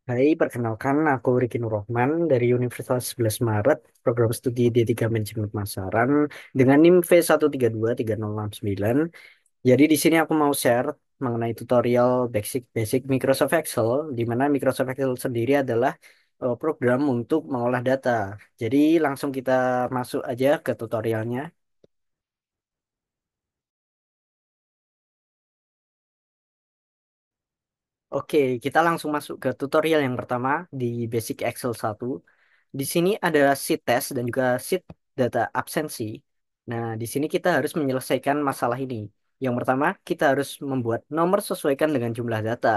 Hai, perkenalkan aku Riki Nurrohman dari Universitas 11 Maret, program studi D3 Manajemen Pemasaran dengan NIM V1323069. Jadi di sini aku mau share mengenai tutorial basic Microsoft Excel, di mana Microsoft Excel sendiri adalah program untuk mengolah data. Jadi langsung kita masuk aja ke tutorialnya. Oke, kita langsung masuk ke tutorial yang pertama di Basic Excel 1. Di sini ada sheet test dan juga sheet data absensi. Nah, di sini kita harus menyelesaikan masalah ini. Yang pertama, kita harus membuat nomor sesuaikan dengan jumlah data.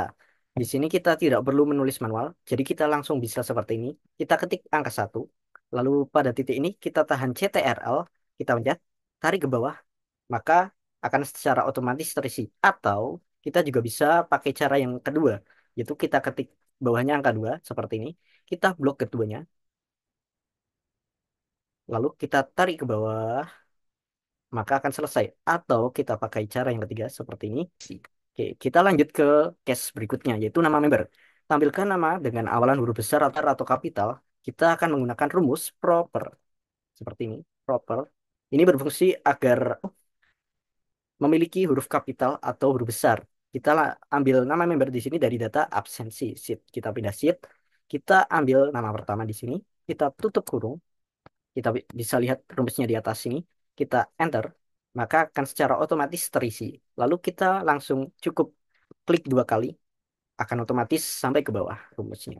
Di sini kita tidak perlu menulis manual, jadi kita langsung bisa seperti ini. Kita ketik angka 1, lalu pada titik ini kita tahan CTRL, kita pencet, tarik ke bawah, maka akan secara otomatis terisi. Atau kita juga bisa pakai cara yang kedua, yaitu kita ketik bawahnya angka 2 seperti ini, kita blok keduanya, lalu kita tarik ke bawah, maka akan selesai. Atau kita pakai cara yang ketiga seperti ini. Oke, kita lanjut ke case berikutnya, yaitu nama member. Tampilkan nama dengan awalan huruf besar atau kapital. Kita akan menggunakan rumus proper seperti ini. Proper. Ini berfungsi agar memiliki huruf kapital atau huruf besar. Kita ambil nama member di sini dari data absensi sheet. Kita pindah sheet. Kita ambil nama pertama di sini. Kita tutup kurung. Kita bisa lihat rumusnya di atas sini. Kita enter, maka akan secara otomatis terisi. Lalu kita langsung cukup klik dua kali, akan otomatis sampai ke bawah rumusnya.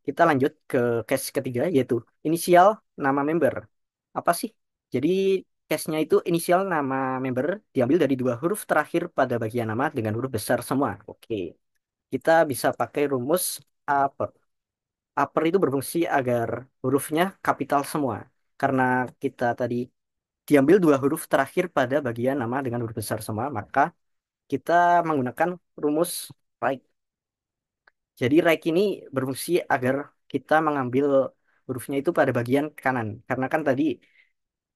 Kita lanjut ke case ketiga, yaitu inisial nama member. Apa sih? Jadi case-nya itu inisial nama member diambil dari dua huruf terakhir pada bagian nama dengan huruf besar semua. Oke, kita bisa pakai rumus upper. Upper itu berfungsi agar hurufnya kapital semua. Karena kita tadi diambil dua huruf terakhir pada bagian nama dengan huruf besar semua, maka kita menggunakan rumus right. Jadi right ini berfungsi agar kita mengambil hurufnya itu pada bagian kanan. Karena kan tadi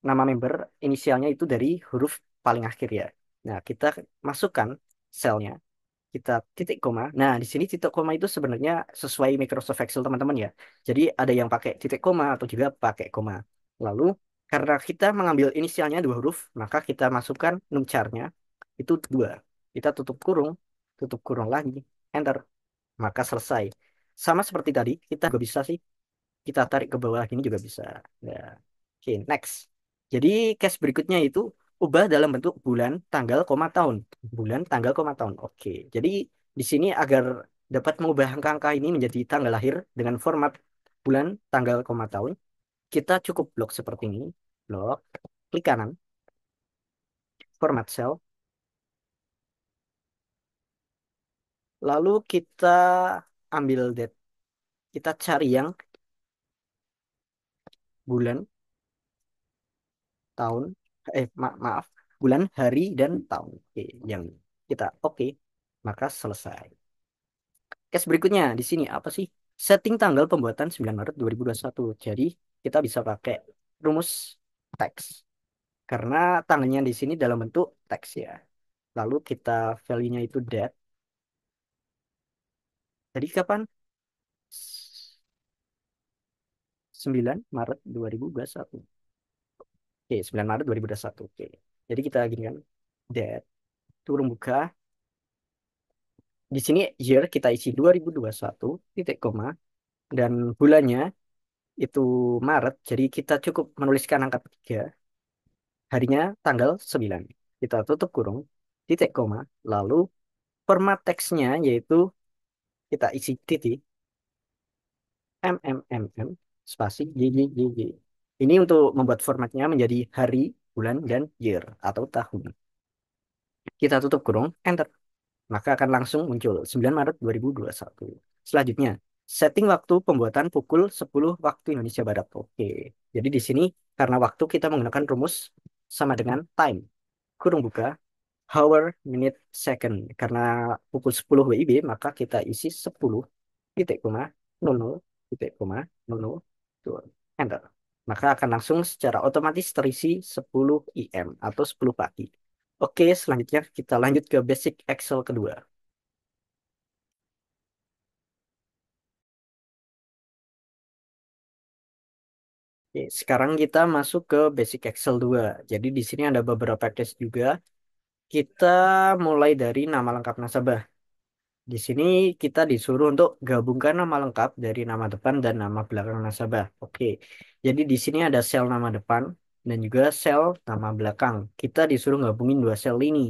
nama member inisialnya itu dari huruf paling akhir ya. Nah, kita masukkan selnya, kita titik koma. Nah, di sini titik koma itu sebenarnya sesuai Microsoft Excel teman-teman ya. Jadi ada yang pakai titik koma atau juga pakai koma. Lalu karena kita mengambil inisialnya dua huruf, maka kita masukkan numchar-nya itu dua. Kita tutup kurung lagi, enter, maka selesai. Sama seperti tadi, kita juga bisa sih, kita tarik ke bawah ini juga bisa. Ya. Oke, next. Jadi case berikutnya itu ubah dalam bentuk bulan, tanggal, koma tahun. Bulan, tanggal, koma tahun. Oke. Jadi di sini agar dapat mengubah angka-angka ini menjadi tanggal lahir dengan format bulan, tanggal, koma tahun, kita cukup blok seperti ini. Blok, klik kanan, format cell. Lalu kita ambil date. Kita cari yang bulan, tahun, maaf, bulan, hari, dan tahun. Oke, yang kita oke, maka selesai. Case berikutnya di sini apa sih? Setting tanggal pembuatan 9 Maret 2021. Jadi kita bisa pakai rumus teks karena tanggalnya di sini dalam bentuk teks ya. Lalu kita value-nya itu date. Jadi kapan? 9 Maret 2021. Oke, 9 Maret 2021. Oke. Jadi kita gini kan, date, turun buka. Di sini year kita isi 2021, titik koma, dan bulannya itu Maret. Jadi kita cukup menuliskan angka 3, harinya tanggal 9. Kita tutup kurung, titik koma, lalu format teksnya yaitu kita isi titik, spasi, JJJJ. Ini untuk membuat formatnya menjadi hari, bulan, dan year atau tahun. Kita tutup kurung, enter. Maka akan langsung muncul 9 Maret 2021. Selanjutnya, setting waktu pembuatan pukul 10 waktu Indonesia Barat. Oke. Jadi di sini karena waktu kita menggunakan rumus sama dengan time. Kurung buka, hour, minute, second. Karena pukul 10 WIB, maka kita isi 10 titik koma 00 titik koma 00 tuh, enter. Maka akan langsung secara otomatis terisi 10 IM atau 10 pagi. Oke, selanjutnya kita lanjut ke basic Excel kedua. Oke, sekarang kita masuk ke basic Excel 2. Jadi di sini ada beberapa case juga. Kita mulai dari nama lengkap nasabah. Di sini kita disuruh untuk gabungkan nama lengkap dari nama depan dan nama belakang nasabah. Oke, jadi di sini ada sel nama depan dan juga sel nama belakang. Kita disuruh gabungin dua sel ini.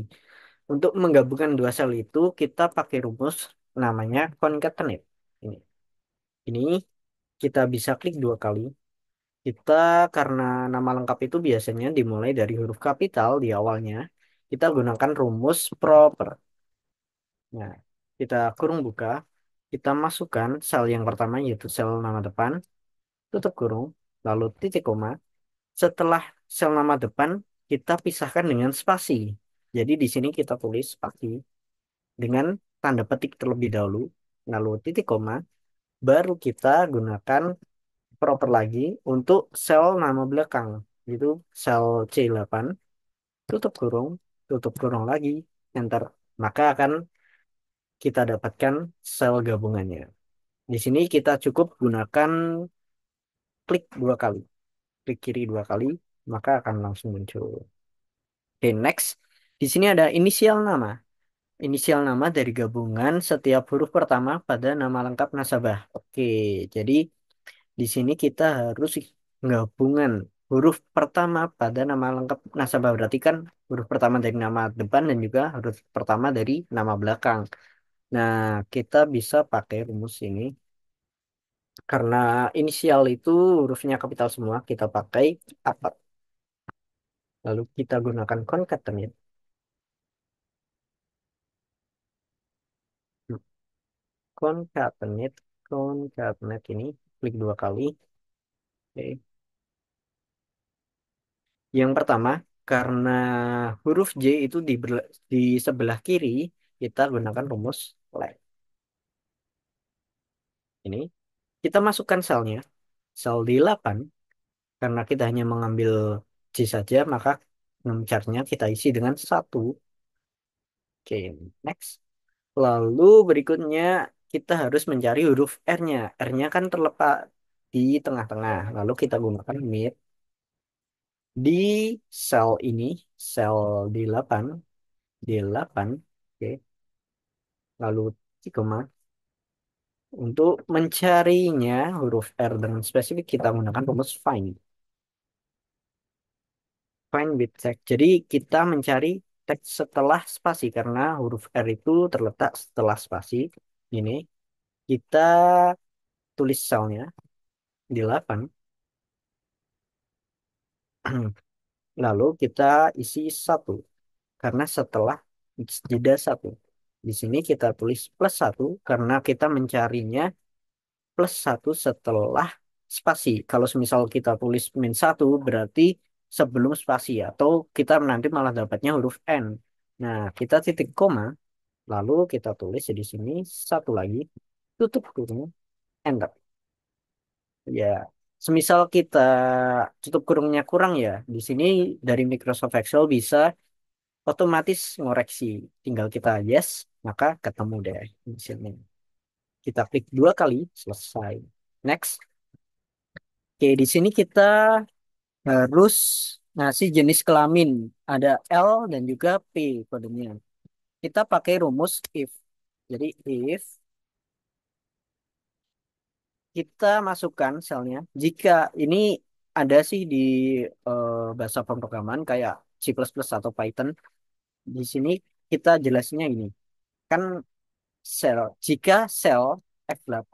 Untuk menggabungkan dua sel itu, kita pakai rumus namanya concatenate. Ini, ini kita bisa klik dua kali. Kita karena nama lengkap itu biasanya dimulai dari huruf kapital di awalnya, kita gunakan rumus proper. Nah, kita kurung buka, kita masukkan sel yang pertama yaitu sel nama depan, tutup kurung, lalu titik koma. Setelah sel nama depan, kita pisahkan dengan spasi. Jadi di sini kita tulis spasi dengan tanda petik terlebih dahulu, lalu titik koma, baru kita gunakan proper lagi untuk sel nama belakang, itu sel C8, tutup kurung lagi, enter. Maka akan kita dapatkan sel gabungannya. Di sini kita cukup gunakan klik dua kali, klik kiri dua kali, maka akan langsung muncul. Oke, next. Di sini ada inisial nama. Inisial nama dari gabungan setiap huruf pertama pada nama lengkap nasabah. Oke, jadi di sini kita harus gabungan huruf pertama pada nama lengkap nasabah. Berarti kan huruf pertama dari nama depan dan juga huruf pertama dari nama belakang. Nah, kita bisa pakai rumus ini. Karena inisial itu hurufnya kapital semua, kita pakai apa? Lalu kita gunakan concatenate. Concatenate, concatenate ini klik dua kali. Oke. Yang pertama, karena huruf J itu di sebelah kiri, kita gunakan rumus left. Ini kita masukkan selnya, sel di 8. Karena kita hanya mengambil J saja, maka chartnya kita isi dengan satu. Oke, next. Lalu berikutnya kita harus mencari huruf R-nya. R-nya kan terletak di tengah-tengah. Lalu kita gunakan mid di sel ini, sel di 8, di 8. Oke. Lalu titik koma. Untuk mencarinya huruf R dengan spesifik kita menggunakan rumus find. Find with text. Jadi kita mencari teks setelah spasi karena huruf R itu terletak setelah spasi. Ini kita tulis selnya di 8. Lalu kita isi satu karena setelah jeda satu. Di sini kita tulis plus satu karena kita mencarinya plus satu setelah spasi. Kalau misal kita tulis min satu berarti sebelum spasi atau kita nanti malah dapatnya huruf N. Nah, kita titik koma, lalu kita tulis di sini satu lagi, tutup kurung, enter. Ya, semisal kita tutup kurungnya kurang ya, di sini dari Microsoft Excel bisa otomatis ngoreksi. Tinggal kita yes, maka ketemu deh di sini. Kita klik dua kali, selesai. Next. Oke, di sini kita harus ngasih jenis kelamin. Ada L dan juga P kodenya. Kita pakai rumus if. Jadi if kita masukkan selnya. Jika ini ada sih di bahasa pemrograman kayak C++ atau Python. Di sini kita jelasnya ini. Kan sel. Jika sel F8,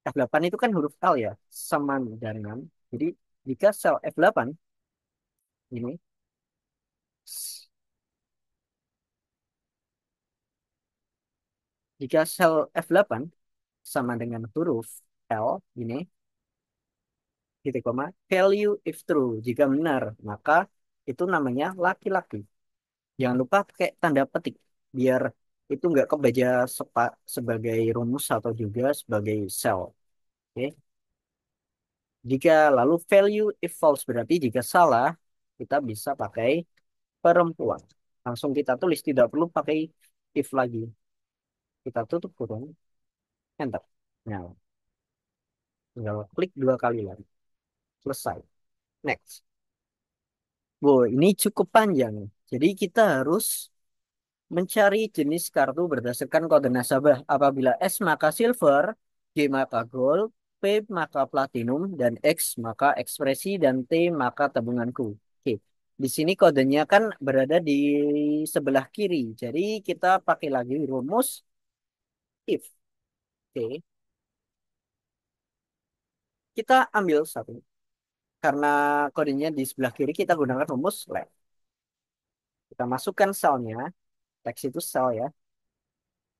F8 itu kan huruf L ya, sama dengan. Jadi jika sel F8 ini, jika sel F8 sama dengan huruf L ini, titik koma, value if true. Jika benar, maka itu namanya laki-laki. Jangan lupa pakai tanda petik, biar itu nggak kebaca sebagai rumus atau juga sebagai sel. Oke. Jika lalu value if false, berarti jika salah, kita bisa pakai perempuan. Langsung kita tulis, tidak perlu pakai if lagi. Kita tutup kurung, enter. Nah, tinggal klik dua kali lagi. Selesai. Next. Wow, ini cukup panjang. Jadi kita harus mencari jenis kartu berdasarkan kode nasabah. Apabila S maka silver, G maka gold, P maka platinum, dan X maka ekspresi, dan T maka tabunganku. Oke, di sini kodenya kan berada di sebelah kiri. Jadi kita pakai lagi rumus if. Oke, kita ambil satu. Karena kodenya di sebelah kiri, kita gunakan rumus left. Kita masukkan selnya, teks itu sel ya.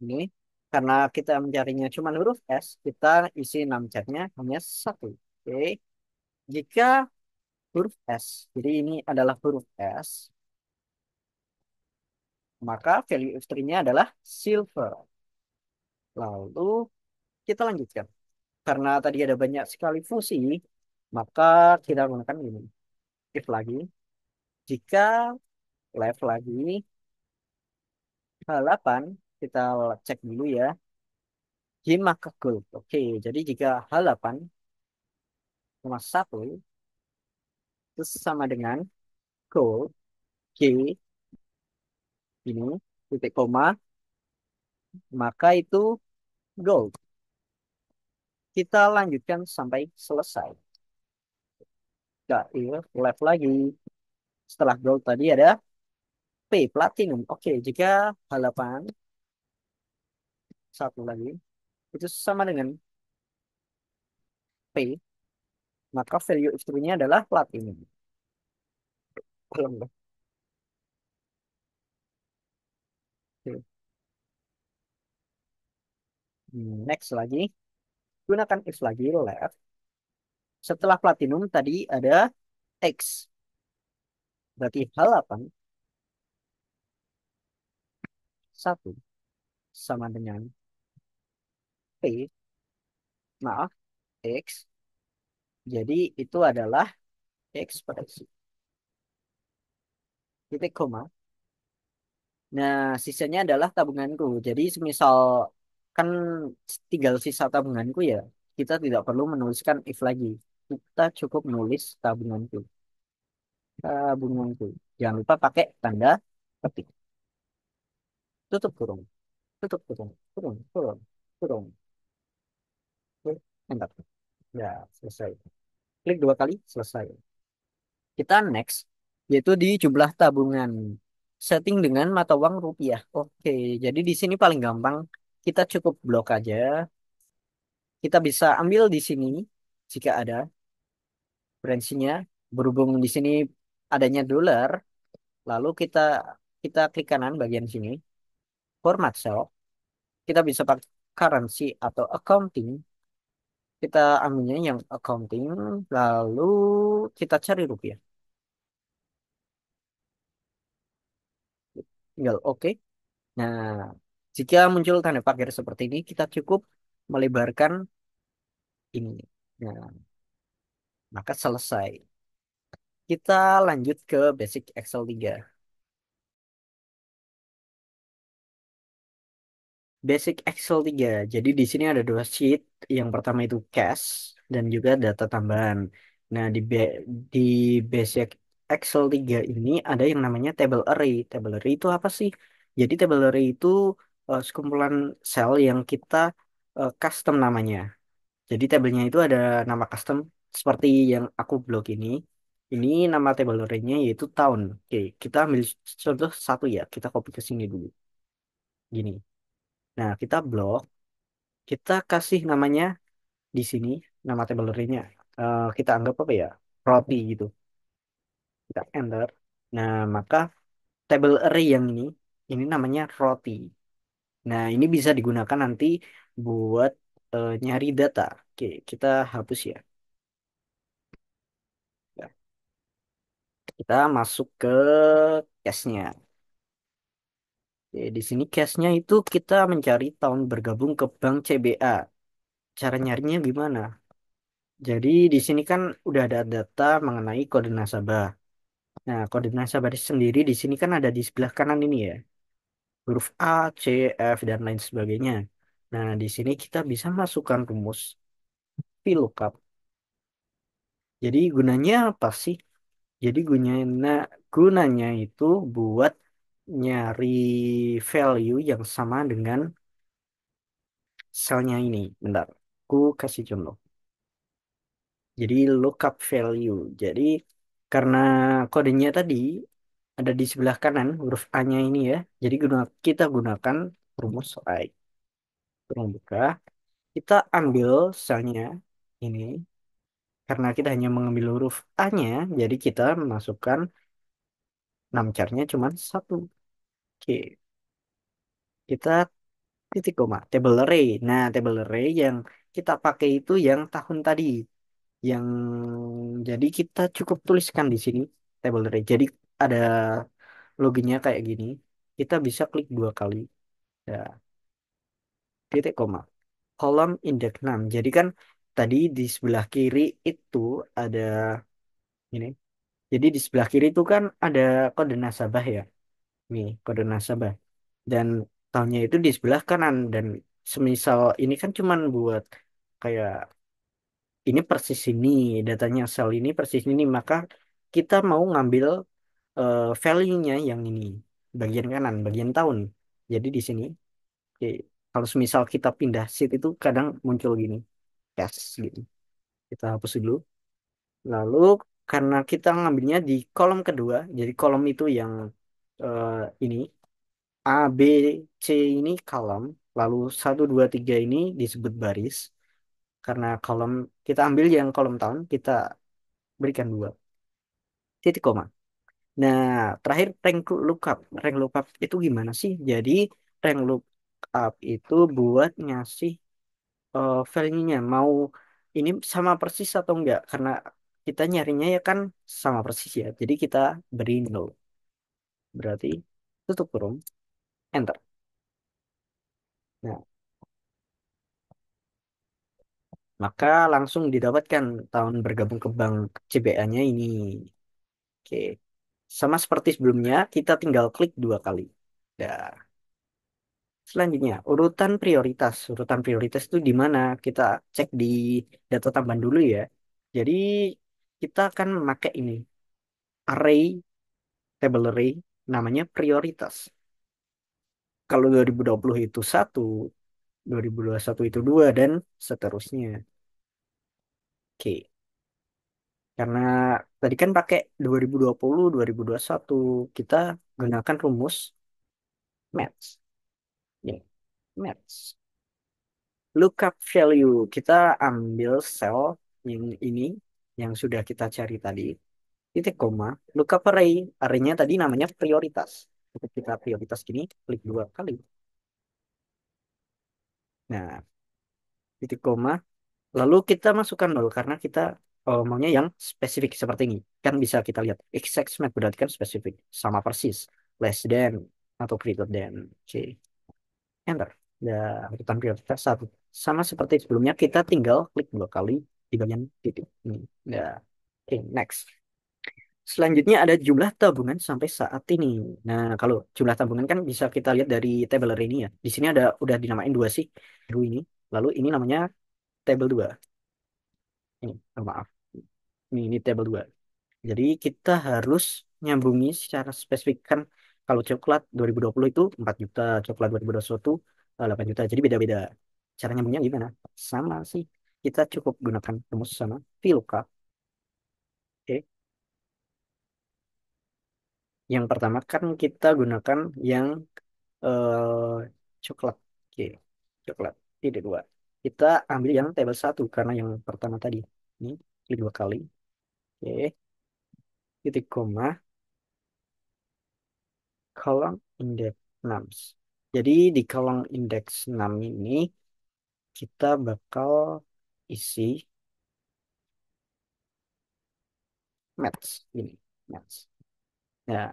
Ini karena kita mencarinya cuma huruf S, kita isi enam chatnya hanya satu. Oke. Jika huruf S, jadi ini adalah huruf S, maka value x3-nya adalah silver. Lalu kita lanjutkan. Karena tadi ada banyak sekali fungsi, maka kita gunakan ini. If lagi. Jika left lagi, H8, kita cek dulu ya. G maka gold. Oke, jadi jika H8 cuma satu, itu sama dengan gold. G ini titik koma maka itu gold. Kita lanjutkan sampai selesai. Gak, iya, left lagi. Setelah gold tadi ada P platinum. Oke, jika halapan satu lagi itu sama dengan P, maka value x-nya adalah platinum. Belum, oke. Next lagi, gunakan if lagi left. Setelah platinum tadi ada X, berarti halapan satu sama dengan P, maaf X. Jadi itu adalah ekspresi. Titik koma. Nah, sisanya adalah tabunganku. Jadi, semisal kan tinggal sisa tabunganku ya, kita tidak perlu menuliskan if lagi. Kita cukup menulis tabunganku. Tabunganku. Jangan lupa pakai tanda petik. Tutup kurung. Tutup kurung. Kurung. Kurung. Kurung. Oke, enter. Ya, selesai. Klik dua kali, selesai. Kita next, yaitu di jumlah tabungan. Setting dengan mata uang rupiah. Oke, jadi di sini paling gampang. Kita cukup blok aja. Kita bisa ambil di sini jika ada currency-nya. Berhubung di sini adanya dolar, lalu kita klik kanan bagian sini, format cell. Kita bisa pakai currency atau accounting. Kita ambilnya yang accounting, lalu kita cari rupiah. Tinggal oke. Nah, jika muncul tanda pagar seperti ini, kita cukup melebarkan ini. Nah, maka selesai. Kita lanjut ke basic Excel 3. Basic Excel 3. Jadi di sini ada dua sheet. Yang pertama itu cash dan juga data tambahan. Nah, di Basic Excel 3 ini ada yang namanya table array. Table array itu apa sih? Jadi table array itu sekumpulan sel yang kita custom namanya. Jadi tabelnya itu ada nama custom seperti yang aku blok ini. Ini nama table array-nya yaitu tahun. Oke, kita ambil contoh satu ya. Kita copy ke sini dulu. Gini. Nah, kita blok, kita kasih namanya di sini, nama table array-nya. Kita anggap apa ya? Roti gitu. Kita enter. Nah, maka table array yang ini namanya roti. Nah, ini bisa digunakan nanti buat nyari data. Oke, kita hapus ya. Ya, kita masuk ke case-nya. Oke, di sini case-nya itu kita mencari tahun bergabung ke Bank CBA. Cara nyarinya gimana? Jadi di sini kan udah ada data mengenai kode nasabah. Nah, kode nasabah sendiri di sini kan ada di sebelah kanan ini ya. Huruf A, C, F, dan lain sebagainya. Nah, di sini kita bisa masukkan rumus VLOOKUP. Jadi gunanya apa sih? Jadi gunanya itu buat nyari value yang sama dengan selnya ini. Bentar, aku kasih contoh. Jadi lookup value. Jadi karena kodenya tadi ada di sebelah kanan huruf A-nya ini ya. Jadi kita gunakan rumus I. Ruang buka. Kita ambil selnya ini. Karena kita hanya mengambil huruf A-nya, jadi kita masukkan numcar-nya cuma satu. Oke, kita titik koma. Table array. Nah, table array yang kita pakai itu yang tahun tadi. Yang jadi kita cukup tuliskan di sini table array. Jadi ada loginnya kayak gini. Kita bisa klik dua kali. Ya, titik koma. Kolom indeks 6. Jadi kan tadi di sebelah kiri itu ada ini. Jadi di sebelah kiri itu kan ada kode nasabah ya. Nih, kode nasabah. Dan tahunnya itu di sebelah kanan. Dan semisal ini kan cuman buat kayak ini persis ini, datanya sel ini persis ini. Maka kita mau ngambil value-nya yang ini. Bagian kanan, bagian tahun. Jadi di sini, oke, kalau semisal kita pindah sheet itu kadang muncul gini. Yes, gitu. Kita hapus dulu. Lalu karena kita ngambilnya di kolom kedua, jadi kolom itu yang eh, ini A, B, C ini kolom, lalu satu 2 3 ini disebut baris. Karena kolom kita ambil yang kolom tahun, kita berikan dua titik koma. Nah, terakhir lookup. Rank lookup itu gimana sih? Jadi rank lookup itu buat ngasih value-nya mau ini sama persis atau enggak? Karena kita nyarinya ya kan sama persis ya. Jadi kita beri nol. Berarti tutup kurung, enter. Nah, maka langsung didapatkan tahun bergabung ke bank CBA-nya ini. Oke. Sama seperti sebelumnya, kita tinggal klik dua kali. Nah, selanjutnya, urutan prioritas. Urutan prioritas itu di mana? Kita cek di data tambahan dulu ya. Jadi, kita akan memakai ini. Array, table array, namanya prioritas. Kalau 2020 itu satu, 2021 itu dua, dan seterusnya. Oke. Karena tadi kan pakai 2020, 2021, kita gunakan rumus match. Ini, match. Lookup value, kita ambil sel yang ini, yang sudah kita cari tadi, titik koma, lookup array, arraynya tadi namanya prioritas. Ketika prioritas gini, klik dua kali. Nah, titik koma, lalu kita masukkan nol karena kita maunya yang spesifik seperti ini. Kan bisa kita lihat exact match berarti kan spesifik, sama persis, less than atau greater than. Oke, enter. Dan urutan prioritas satu. Sama seperti sebelumnya kita tinggal klik dua kali di bagian titik ini. Nah, oke, next. Selanjutnya ada jumlah tabungan sampai saat ini. Nah, kalau jumlah tabungan kan bisa kita lihat dari tabel ini ya. Di sini ada udah dinamain dua sih, dua ini. Lalu ini namanya tabel 2. Ini, maaf. Ini tabel 2. Jadi kita harus nyambungi secara spesifik kan kalau coklat 2020 itu 4 juta, coklat 2021 8 juta. Jadi beda-beda. Cara nyambungnya gimana? Sama sih. Kita cukup gunakan rumus sama VLOOKUP. Oke. Yang pertama kan kita gunakan yang eh, coklat. Oke. Coklat. Ini dua. Kita ambil yang tabel satu karena yang pertama tadi. Ini klik dua kali. Oke. Titik koma. Kolom indeks 6. Jadi di kolom indeks 6 ini kita bakal isi match ini, match. Nah,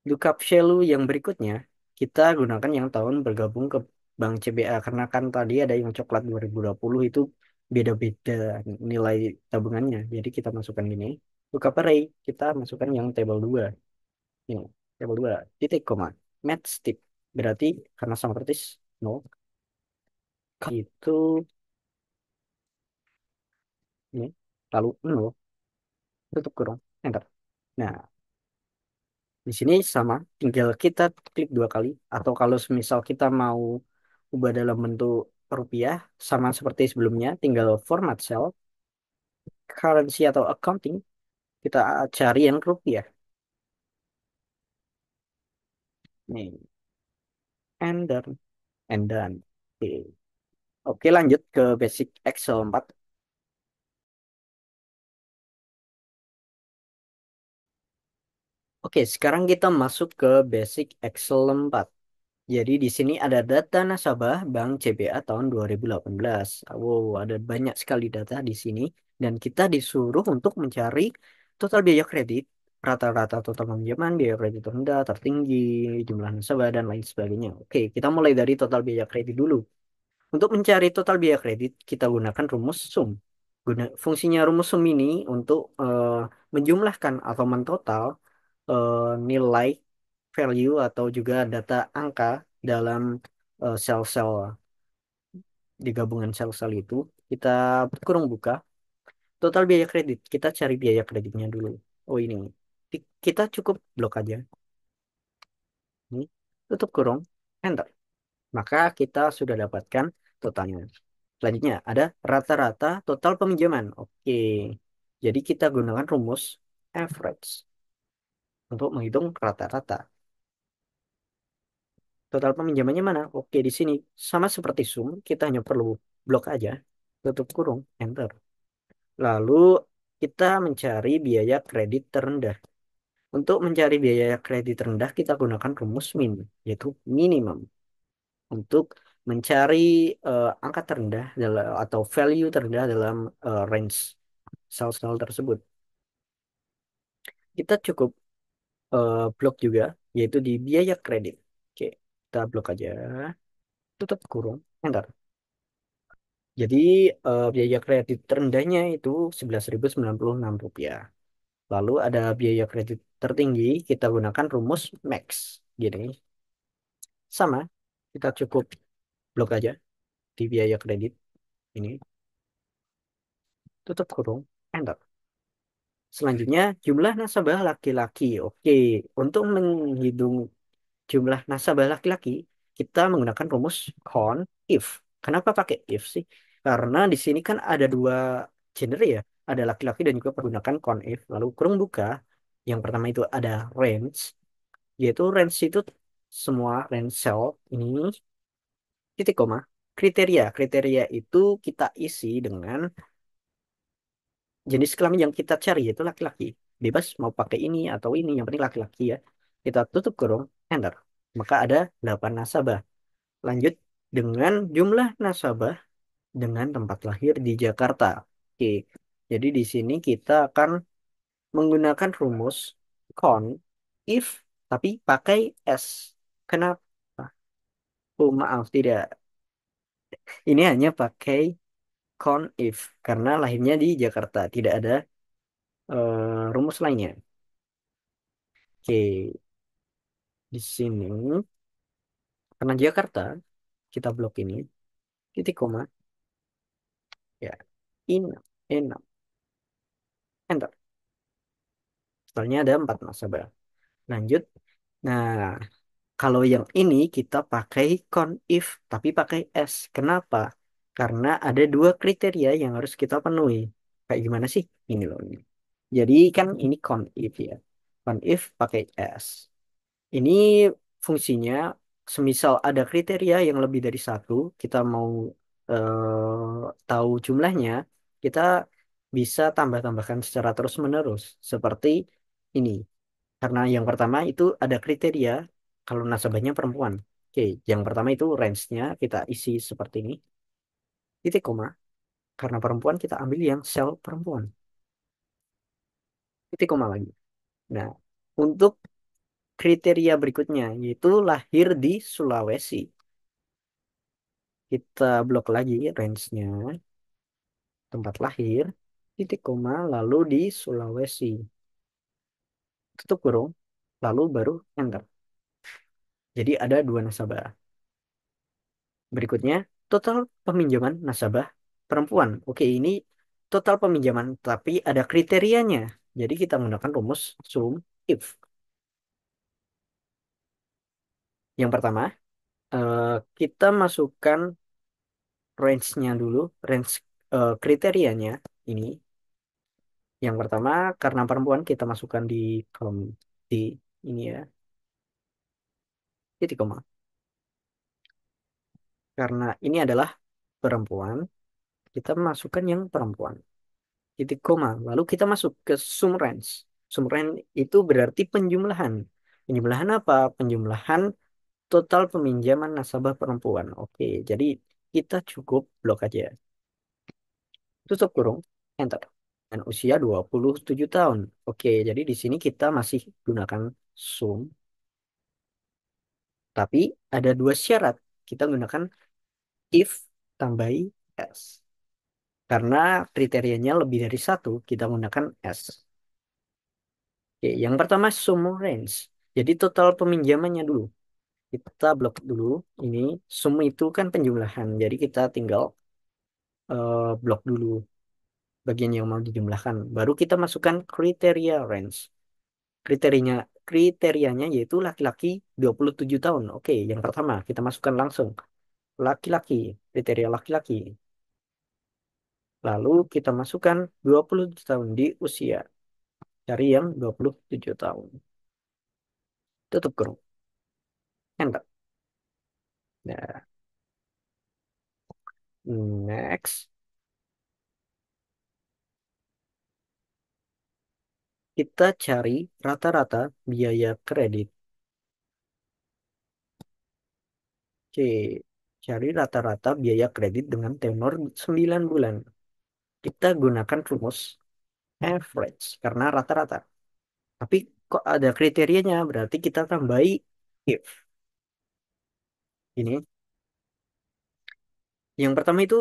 lookup value yang berikutnya kita gunakan yang tahun bergabung ke Bank CBA karena kan tadi ada yang coklat 2020 itu beda-beda nilai tabungannya. Jadi kita masukkan ini. Lookup array kita masukkan yang table 2. Ini, table 2 titik koma match tip. Berarti karena sama persis no itu ini lalu nol tutup kurung, enter. Nah, di sini sama, tinggal kita klik dua kali. Atau kalau semisal kita mau ubah dalam bentuk rupiah, sama seperti sebelumnya, tinggal format cell, currency atau accounting, kita cari yang rupiah. Nih, and done, and done. Oke, oke lanjut ke basic Excel 4. Oke, sekarang kita masuk ke basic Excel 4. Jadi di sini ada data nasabah Bank CBA tahun 2018. Wow, ada banyak sekali data di sini dan kita disuruh untuk mencari total biaya kredit, rata-rata total pinjaman, biaya kredit rendah, tertinggi, jumlah nasabah dan lain sebagainya. Oke, kita mulai dari total biaya kredit dulu. Untuk mencari total biaya kredit, kita gunakan rumus SUM. Fungsinya rumus SUM ini untuk menjumlahkan atau mentotal nilai value atau juga data angka dalam sel-sel di gabungan sel-sel itu. Kita kurung buka total biaya kredit. Kita cari biaya kreditnya dulu. Oh ini, kita cukup blok aja. Ini tutup kurung, enter. Maka kita sudah dapatkan totalnya. Selanjutnya ada rata-rata total peminjaman. Oke. Jadi kita gunakan rumus average untuk menghitung rata-rata. Total peminjamannya mana? Oke, di sini sama seperti sum, kita hanya perlu blok aja, tutup kurung, enter. Lalu kita mencari biaya kredit terendah. Untuk mencari biaya kredit rendah, kita gunakan rumus min, yaitu minimum. Untuk mencari angka terendah atau value terendah dalam range sel-sel tersebut. Kita cukup blok juga, yaitu di biaya kredit. Oke, kita blok aja, tutup kurung, enter. Jadi biaya kredit terendahnya itu 11.096 rupiah. Lalu ada biaya kredit tertinggi, kita gunakan rumus max. Gini, sama, kita cukup blok aja di biaya kredit ini, tutup kurung, enter. Selanjutnya jumlah nasabah laki-laki. Oke, untuk menghitung jumlah nasabah laki-laki, kita menggunakan rumus con if. Kenapa pakai if sih? Karena di sini kan ada dua genre ya, ada laki-laki dan juga pergunakan con if. Lalu kurung buka, yang pertama itu ada range, yaitu range itu semua range cell ini titik koma. Kriteria, kriteria itu kita isi dengan jenis kelamin yang kita cari yaitu laki-laki. Bebas mau pakai ini atau ini, yang penting laki-laki ya. Kita tutup kurung, enter. Maka ada 8 nasabah. Lanjut dengan jumlah nasabah dengan tempat lahir di Jakarta. Oke, jadi di sini kita akan menggunakan rumus con if tapi pakai s. Kenapa? Oh maaf, tidak. Ini hanya pakai con if karena lahirnya di Jakarta, tidak ada rumus lainnya. Oke, di sini karena Jakarta kita blok ini titik koma ya in enam enter. Soalnya ada 4 nasabah. Lanjut. Nah, kalau yang ini kita pakai if tapi pakai S. Kenapa? Karena ada dua kriteria yang harus kita penuhi. Kayak gimana sih? Ini loh ini. Jadi kan ini if ya. If pakai S. Ini fungsinya semisal ada kriteria yang lebih dari satu, kita mau tahu jumlahnya, kita bisa tambah-tambahkan secara terus-menerus. Seperti ini. Karena yang pertama itu ada kriteria kalau nasabahnya perempuan. Oke, yang pertama itu range-nya kita isi seperti ini. Titik koma. Karena perempuan kita ambil yang sel perempuan. Titik koma lagi. Nah, untuk kriteria berikutnya yaitu lahir di Sulawesi. Kita blok lagi range-nya, tempat lahir, titik koma, lalu di Sulawesi. Tutup kurung, lalu baru enter. Jadi ada dua nasabah. Berikutnya, total peminjaman nasabah perempuan. Oke, ini total peminjaman, tapi ada kriterianya. Jadi kita menggunakan rumus sum if. Yang pertama, eh, kita masukkan range-nya dulu, range kriterianya ini. Yang pertama, karena perempuan kita masukkan di kolom di ini ya, titik koma. Karena ini adalah perempuan, kita masukkan yang perempuan. Titik koma. Lalu kita masuk ke sum range. Sum range itu berarti penjumlahan. Penjumlahan apa? Penjumlahan total peminjaman nasabah perempuan. Oke, jadi kita cukup blok aja. Tutup kurung, enter. Dan usia 27 tahun. Oke, jadi di sini kita masih gunakan sum, tapi ada dua syarat. Kita gunakan if tambahi s. Karena kriterianya lebih dari satu, kita gunakan s. Oke, yang pertama sum range. Jadi total peminjamannya dulu. Kita blok dulu. Ini sum itu kan penjumlahan. Jadi kita tinggal blok dulu bagian yang mau dijumlahkan. Baru kita masukkan kriteria range. Kriterianya kriterianya yaitu laki-laki 27 tahun. Oke, yang pertama kita masukkan langsung laki-laki, kriteria laki-laki. Lalu kita masukkan 27 tahun di usia. Cari yang 27 tahun. Tutup kurung. Enter. Nah, next kita cari rata-rata biaya kredit. Oke, cari rata-rata biaya kredit dengan tenor 9 bulan. Kita gunakan rumus average karena rata-rata. Tapi kok ada kriterianya, berarti kita tambahi if. Ini yang pertama itu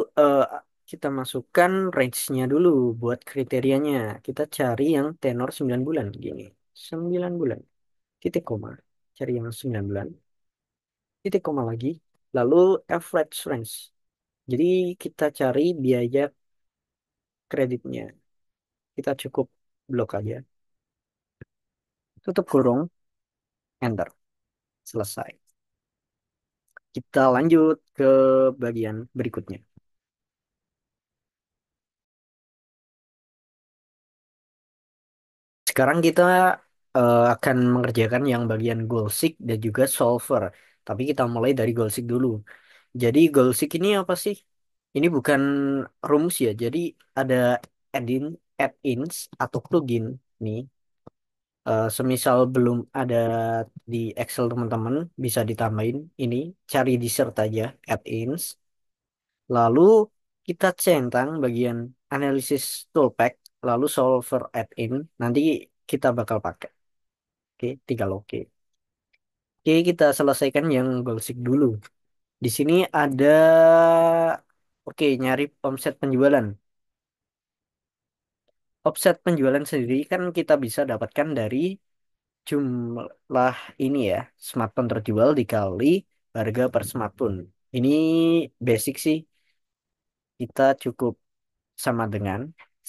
kita masukkan range-nya dulu buat kriterianya. Kita cari yang tenor 9 bulan gini. 9 bulan. Titik koma. Cari yang 9 bulan. Titik koma lagi. Lalu average range. Jadi kita cari biaya kreditnya. Kita cukup blok aja. Tutup kurung, enter. Selesai. Kita lanjut ke bagian berikutnya. Sekarang kita akan mengerjakan yang bagian goal seek dan juga solver. Tapi kita mulai dari goal seek dulu. Jadi goal seek ini apa sih? Ini bukan rumus ya. Jadi ada add-in, add-ins atau plugin nih. Semisal belum ada di Excel teman-teman, bisa ditambahin ini. Cari di search aja, add-ins. Lalu kita centang bagian analisis toolpath, lalu solver add-in. Nanti kita bakal pakai. Oke, tinggal oke. Oke, kita selesaikan yang goalseek dulu. Di sini ada, oke, nyari omset penjualan. Offset penjualan sendiri kan kita bisa dapatkan dari jumlah ini ya, smartphone terjual dikali harga per smartphone. Ini basic sih, kita cukup sama dengan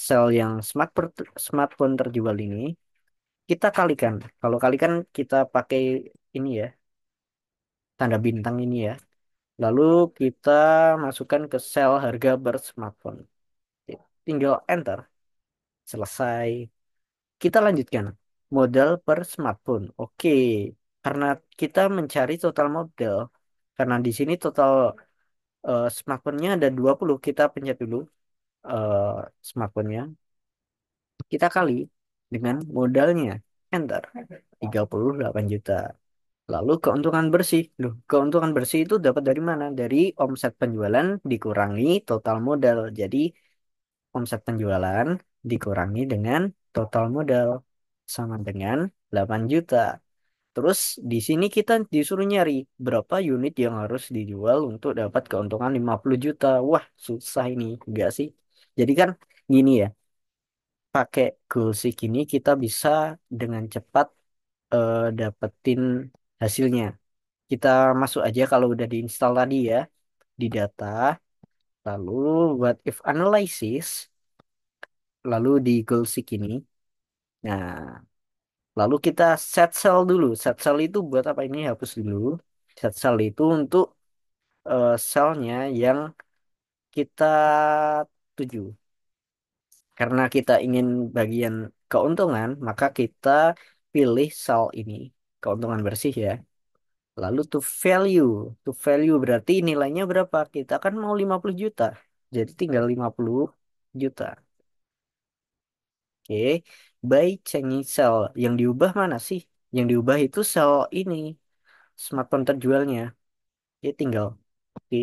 sel yang smartphone terjual ini, kita kalikan. Kalau kalikan kita pakai ini ya, tanda bintang ini ya. Lalu kita masukkan ke sel harga per smartphone. Tinggal enter. Selesai. Kita lanjutkan. Modal per smartphone. Oke. Karena kita mencari total modal. Karena di sini total smartphone-nya ada 20. Kita pencet dulu eh, smartphone-nya. Kita kali dengan modalnya. Enter. 38 juta. Lalu keuntungan bersih. Loh, keuntungan bersih itu dapat dari mana? Dari omset penjualan dikurangi total modal. Jadi omset penjualan dikurangi dengan total modal sama dengan 8 juta. Terus di sini kita disuruh nyari berapa unit yang harus dijual untuk dapat keuntungan 50 juta. Wah, susah ini, enggak sih? Jadi kan gini ya, pakai Gulseek ini kita bisa dengan cepat dapetin hasilnya. Kita masuk aja kalau udah diinstal tadi ya di data, lalu buat if analysis, lalu di Gulseek ini. Nah, lalu kita set cell dulu. Set cell itu buat apa ini? Hapus dulu. Set cell itu untuk selnya yang kita tuju. Karena kita ingin bagian keuntungan, maka kita pilih sel ini, keuntungan bersih ya. Lalu to value. To value berarti nilainya berapa? Kita kan mau 50 juta. Jadi tinggal 50 juta. Oke. By changing cell. Yang diubah mana sih? Yang diubah itu sel ini. Smartphone terjualnya. Jadi tinggal. Oke.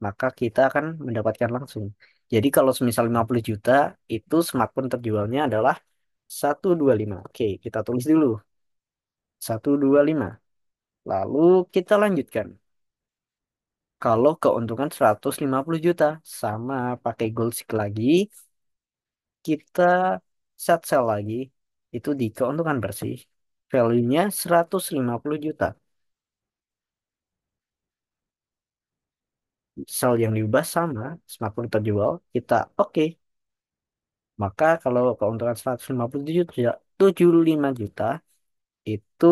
Maka kita akan mendapatkan langsung. Jadi kalau semisal 50 juta, itu smartphone terjualnya adalah 125. Oke, kita tulis dulu. 125. Lalu kita lanjutkan. Kalau keuntungan 150 juta, sama pakai gold seek lagi, kita set sell lagi. Itu di keuntungan bersih. Value-nya 150 juta. Sell yang diubah sama, smartphone terjual, kita oke. Maka kalau keuntungan 150 juta, 75 juta, itu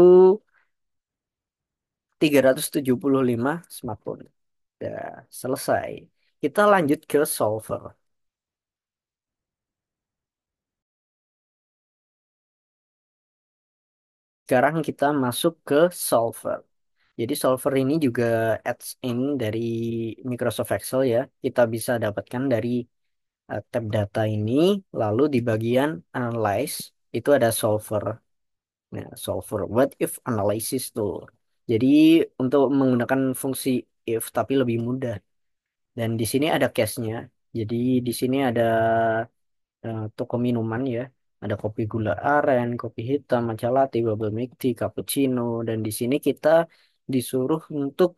375 smartphone. Ya, selesai. Kita lanjut ke solver. Sekarang kita masuk ke solver. Jadi solver ini juga adds-in dari Microsoft Excel ya. Kita bisa dapatkan dari tab data ini, lalu di bagian analyze itu ada solver. Nah, solver what if analysis tuh. Jadi untuk menggunakan fungsi if tapi lebih mudah. Dan di sini ada case-nya. Jadi di sini ada toko minuman ya. Ada kopi gula aren, kopi hitam, matcha latte, bubble milk tea, cappuccino. Dan di sini kita disuruh untuk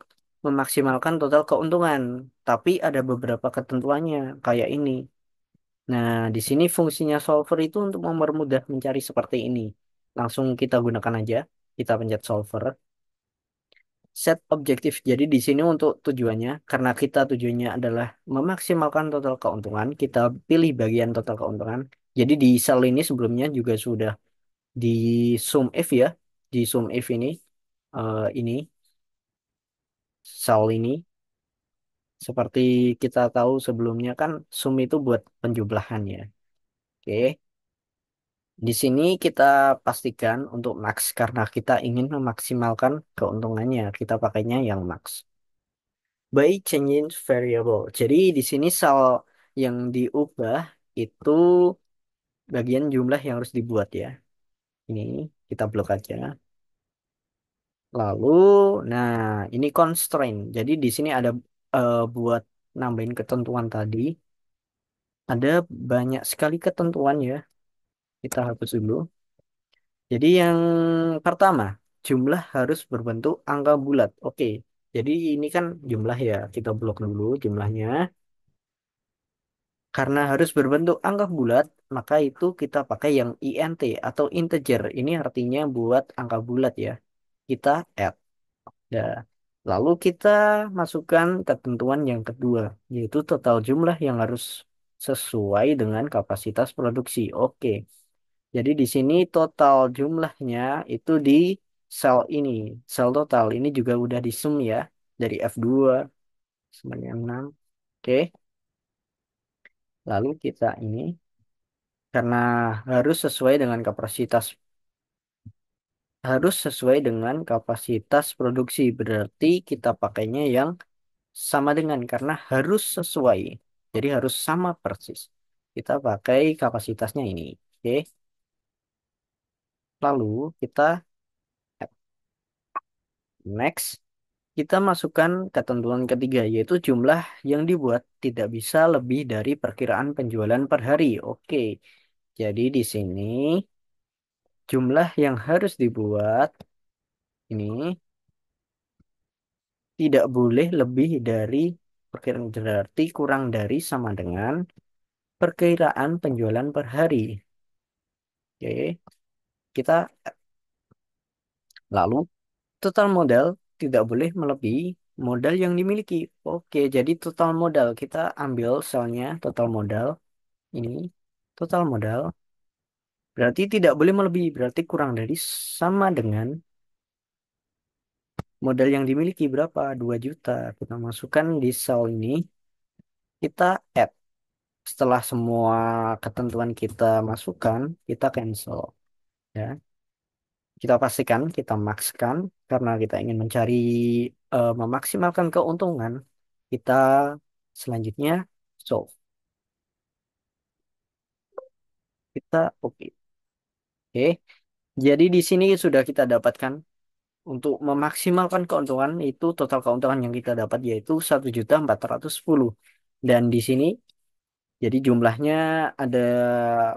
memaksimalkan total keuntungan. Tapi ada beberapa ketentuannya kayak ini. Nah, di sini fungsinya solver itu untuk mempermudah mencari seperti ini. Langsung kita gunakan aja. Kita pencet solver. Set objektif. Jadi di sini untuk tujuannya, karena kita tujuannya adalah memaksimalkan total keuntungan, kita pilih bagian total keuntungan. Jadi di sel ini sebelumnya juga sudah di sum if ya, di sum if ini sel ini seperti kita tahu sebelumnya kan sum itu buat penjumlahan ya. Oke, di sini kita pastikan untuk max karena kita ingin memaksimalkan keuntungannya, kita pakainya yang max. By changing variable. Jadi di sini sel yang diubah itu bagian jumlah yang harus dibuat ya. Ini kita blok aja. Lalu, nah ini constraint. Jadi di sini ada buat nambahin ketentuan tadi. Ada banyak sekali ketentuan ya. Kita hapus dulu. Jadi yang pertama, jumlah harus berbentuk angka bulat. Oke. Jadi ini kan jumlah ya. Kita blok dulu jumlahnya. Karena harus berbentuk angka bulat, maka itu kita pakai yang int atau integer. Ini artinya buat angka bulat ya. Kita add. Dah. Lalu kita masukkan ketentuan yang kedua, yaitu total jumlah yang harus sesuai dengan kapasitas produksi. Oke. Jadi di sini total jumlahnya itu di sel ini. Sel total ini juga udah di sum ya. Dari F2 sebanyak 6. Oke. Lalu kita ini karena harus sesuai dengan kapasitas produksi berarti kita pakainya yang sama dengan karena harus sesuai jadi harus sama persis kita pakai kapasitasnya ini oke lalu kita next kita masukkan ketentuan ketiga yaitu jumlah yang dibuat tidak bisa lebih dari perkiraan penjualan per hari oke jadi di sini jumlah yang harus dibuat ini tidak boleh lebih dari perkiraan berarti kurang dari sama dengan perkiraan penjualan per hari. Oke, kita lalu total modal tidak boleh melebihi modal yang dimiliki. Oke, jadi total modal kita ambil soalnya total modal ini total modal Berarti tidak boleh melebihi, berarti kurang dari sama dengan modal yang dimiliki berapa? 2 juta. Kita masukkan di sel ini, kita add. Setelah semua ketentuan kita masukkan, kita cancel. Ya, kita pastikan, kita maxkan karena kita ingin mencari memaksimalkan keuntungan. Kita selanjutnya solve. Kita oke. Oke. Jadi di sini sudah kita dapatkan untuk memaksimalkan keuntungan itu total keuntungan yang kita dapat yaitu 1.410. Dan di sini jadi jumlahnya ada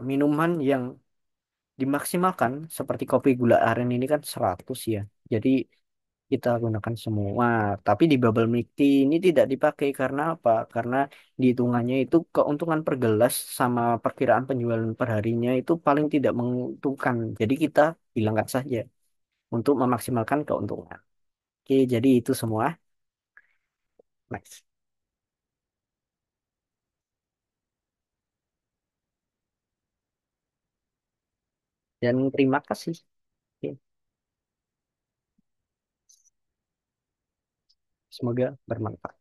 minuman yang dimaksimalkan seperti kopi gula aren ini kan 100 ya. Jadi kita gunakan semua. Tapi di bubble milk tea ini tidak dipakai karena apa? Karena di hitungannya itu keuntungan per gelas sama perkiraan penjualan per harinya itu paling tidak menguntungkan. Jadi kita hilangkan saja untuk memaksimalkan keuntungan. Oke, jadi itu semua. Next. Dan terima kasih. Oke, semoga bermanfaat.